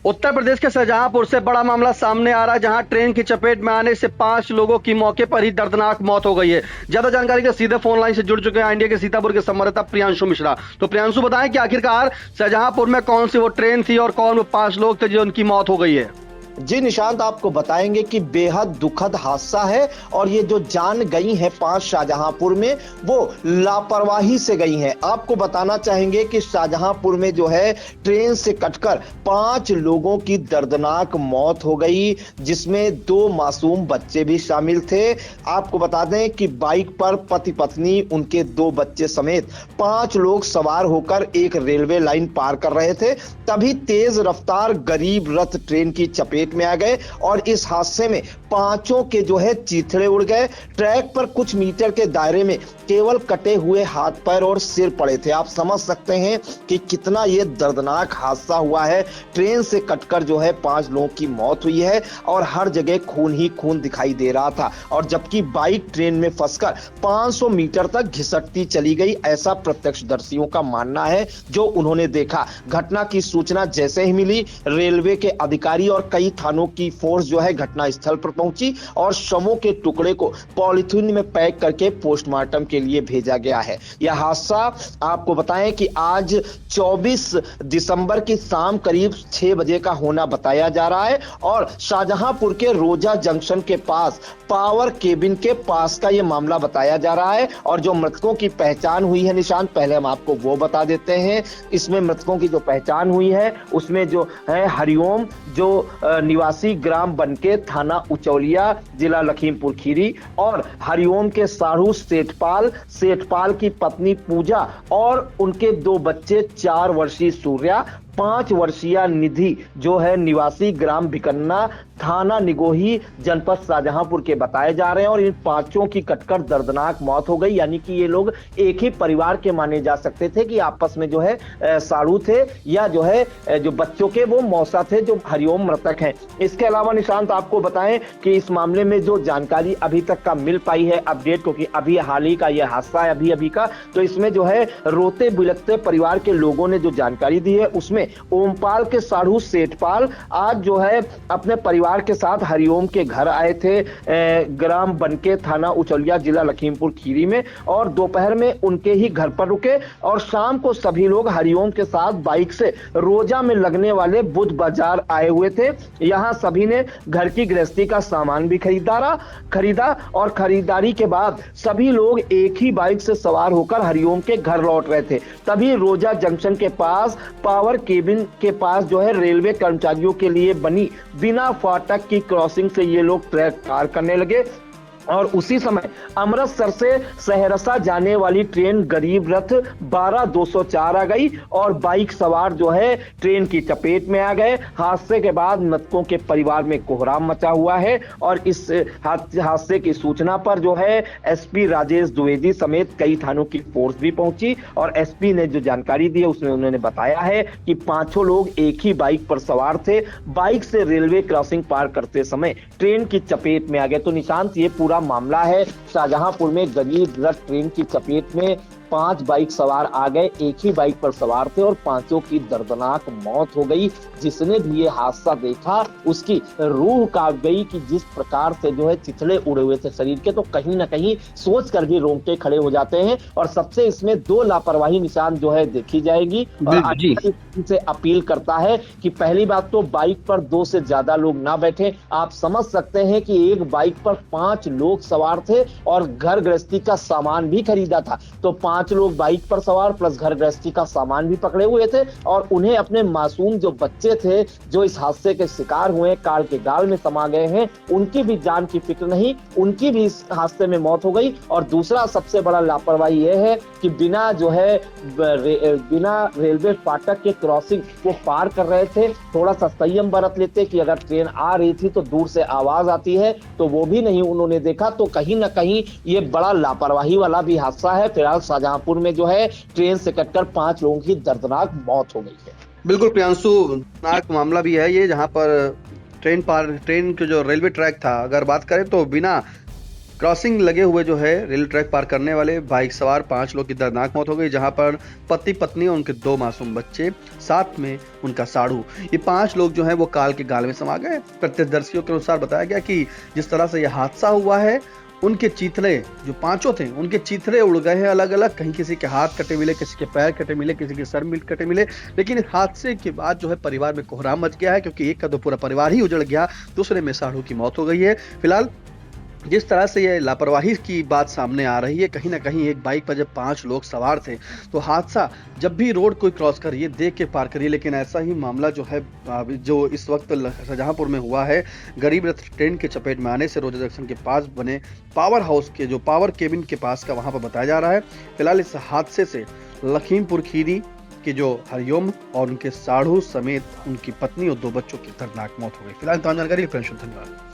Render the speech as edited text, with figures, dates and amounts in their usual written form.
उत्तर प्रदेश के शाहजहांपुर से बड़ा मामला सामने आ रहा है, जहां ट्रेन की चपेट में आने से 5 लोगों की मौके पर ही दर्दनाक मौत हो गई है। ज्यादा जानकारी के सीधे फोन लाइन से जुड़ चुके हैं इंडिया के सीतापुर के संवाददाता प्रियांशु मिश्रा। तो प्रियांशु, बताएं कि आखिरकार शाहजहांपुर में कौन सी वो ट्रेन थी और कौन वो 5 लोग थे जिनकी मौत हो गई है। जी निशांत, आपको बताएंगे कि बेहद दुखद हादसा है और ये जो जान गई हैं 5 शाहजहांपुर में, वो लापरवाही से गई हैं। आपको बताना चाहेंगे कि शाहजहांपुर में जो है ट्रेन से कटकर 5 लोगों की दर्दनाक मौत हो गई, जिसमें 2 मासूम बच्चे भी शामिल थे। आपको बता दें कि बाइक पर पति पत्नी, उनके 2 बच्चे समेत 5 लोग सवार होकर एक रेलवे लाइन पार कर रहे थे। तभी तेज रफ्तार गरीब रथ ट्रेन की चपेट में आ गए और इस हादसे में 5 के जो है चीथड़े उड़ गए। ट्रैक पर कुछ मीटर के दायरे में केवल कटे हुए हाथ पैर और सिर पड़े थे। आप समझ सकते हैं कि कितना ये दर्दनाक हादसा हुआ है। ट्रेन से कटकर जो है 5 लोगों की मौत हुई है और हर जगह खून ही खून दिखाई दे रहा था, और जबकि बाइक ट्रेन में फंसकर 500 मीटर तक घिसटती चली गई, ऐसा प्रत्यक्षदर्शियों का मानना है जो उन्होंने देखा। घटना की सूचना जैसे ही मिली, रेलवे के अधिकारी और कई थानों की फोर्स जो है घटना स्थल पर पहुंची और शवों के टुकड़े को पॉलीथीन में पैक करके पोस्टमार्टम के लिए भेजा गया है। यह हादसा आपको बताएं कि आज 24 दिसंबर की शाम करीब 6 बजे का होना बताया जा रहा है और शाहजहांपुर के रोजा जंक्शन के पास पावर केबिन के पास का यह मामला बताया जा रहा है। और जो मृतकों की पहचान हुई है निशांत, पहले हम आपको वो बता देते हैं। इसमें मृतकों की जो पहचान हुई है उसमें जो है हरिओम, जो निवासी ग्राम बनके, थाना उचौलिया, जिला लखीमपुर खीरी, और हरिओम के साढ़ू सेठपाल की पत्नी पूजा और उनके 2 बच्चे, 4 वर्षीय सूर्या, 5 वर्षीय निधि जो है निवासी ग्राम भिकन्ना, थाना निगोही, जनपद शाहजहांपुर के बताए जा रहे हैं। और इन 5 की कटकर दर्दनाक मौत हो गई, यानी कि ये लोग एक ही परिवार के माने जा सकते थे कि आपस में जो है साड़ू थे या जो है जो बच्चों के वो मौसा थे जो हरिओम मृतक हैं। इसके अलावा निशांत, आपको बताएं कि इस मामले में जो जानकारी अभी तक का मिल पाई है अपडेट, क्योंकि अभी हाल ही का यह हादसा है अभी का, तो इसमें जो है रोते बिलखते परिवार के लोगों ने जो जानकारी दी है उसमें ओमपाल के साढ़ू सेठपाल आज जो है अपने परिवार के साथ हरिओम के घर आए थे, ग्राम बनके, थाना उचौलिया, जिला लखीमपुर खीरी में, और दोपहर में उनके ही घर पर रुके और शाम को सभी लोग हरिओम के साथ बाइक से रोजा में लगने वाले बुध बाजार आए हुए थे। यहां सभी ने घर की गृहस्थी का सामान भी खरीदा और खरीदारी के बाद सभी लोग एक ही बाइक से सवार होकर हरिओम के घर लौट रहे थे। तभी रोजा जंक्शन के पास पावर केबिन के पास जो है रेलवे कर्मचारियों के लिए बनी बिना फाटक की क्रॉसिंग से ये लोग ट्रैक पार करने लगे और उसी समय अमृतसर से सहरसा जाने वाली ट्रेन गरीब रथ 12204 आ गई और बाइक सवार जो है ट्रेन की चपेट में आ गए। हादसे के बाद मृतकों के परिवार में कोहराम मचा हुआ है और इस हादसे की सूचना पर जो है एसपी राजेश द्विवेदी समेत कई थानों की फोर्स भी पहुंची और एसपी ने जो जानकारी दी है उसमें उन्होंने बताया है कि 5 लोग एक ही बाइक पर सवार थे। बाइक से रेलवे क्रॉसिंग पार करते समय ट्रेन की चपेट में आ गए। तो निशांत, ये पूरा मामला है। शाहजहांपुर में गरीब रथ ट्रेन की चपेट में 5 बाइक सवार आ गए, एक ही बाइक पर सवार थे और 5 की दर्दनाक मौत हो गई। जिसने भी ये हादसा देखा उसकी रूह कांप गई कि जिस प्रकार से जो है चिथड़े उड़े हुए थे शरीर के, तो कहीं ना कहीं सोच कर भी रोंगटे खड़े हो जाते हैं। और सबसे इसमें 2 लापरवाही निशान जो है देखी जाएगी और से अपील करता है कि पहली बात तो बाइक पर 2 से ज्यादा लोग ना बैठे। आप समझ सकते हैं कि एक बाइक पर 5 लोग सवार थे और घर गृहस्थी का सामान भी खरीदा था, तो 5 लोग बाइक पर सवार प्लस घर गृहस्थी का सामान भी पकड़े हुए थे और उन्हें अपने मासूम जो बच्चे थे जो इस हादसे के शिकार हुए, कार के गाल में समा गए हैं, उनकी भी जान की फिक्र नहीं, उनकी भी इस हादसे में मौत हो गई। और दूसरा सबसे बड़ा लापरवाही यह है कि बिना रेलवे फाटक के क्रॉसिंग वो पार कर रहे थे। थोड़ा सा संयम बरत लेते कि अगर ट्रेन आ रही थी तो दूर से आवाज आती है, तो वो भी नहीं उन्होंने देखा। तो कहीं ना कहीं ये बड़ा लापरवाही वाला भी हादसा है। फिलहाल शाहजहांपुर में जो है ट्रेन से कटकर 5 लोगों की दर्दनाक मौत हो गई है। बिल्कुल प्रियांशु, दर्दनाक मामला भी है ये, जहां पर ट्रेन के जो रेलवे ट्रैक था, अगर बात करें तो बिना क्रॉसिंग लगे हुए जो है रेल ट्रैक पार करने वाले बाइक सवार 5 लोग की दर्दनाक मौत हो गई, जहां पर पति पत्नी और उनके 2 मासूम बच्चे, साथ में उनका साड़ू, ये 5 लोग जो है वो काल के गाल में समा गए। प्रत्यक्षदर्शियों के अनुसार बताया गया कि जिस तरह से यह हादसा हुआ है, उनके चीथड़े जो 5 थे, उनके चीथड़े उड़ गए हैं अलग अलग। कहीं किसी के हाथ कटे मिले, किसी के पैर कटे मिले, किसी के सर कटे मिले। लेकिन इस हादसे के बाद जो है परिवार में कोहराम मच गया है, क्योंकि एक का तो पूरा परिवार ही उजड़ गया, दूसरे में साड़ू की मौत हो गई है। फिलहाल जिस तरह से ये लापरवाही की बात सामने आ रही है, कहीं ना कहीं एक बाइक पर जब 5 लोग सवार थे तो हादसा जब भी रोड कोई क्रॉस करिए देख के पार करिए। लेकिन ऐसा ही मामला जो है जो इस वक्त शाहजहांपुर में हुआ है, गरीब रथ ट्रेन के चपेट में आने से रोजा जंक्शन के पास बने पावर हाउस के जो पावर केबिन के पास का वहां पर बताया जा रहा है। फिलहाल इस हादसे से लखीमपुर खीरी के जो हरिओम और उनके साढ़ू समेत उनकी पत्नी और 2 बच्चों की दर्दनाक मौत हो गई। फिलहाल तमाम जानकारी धन्यवाद।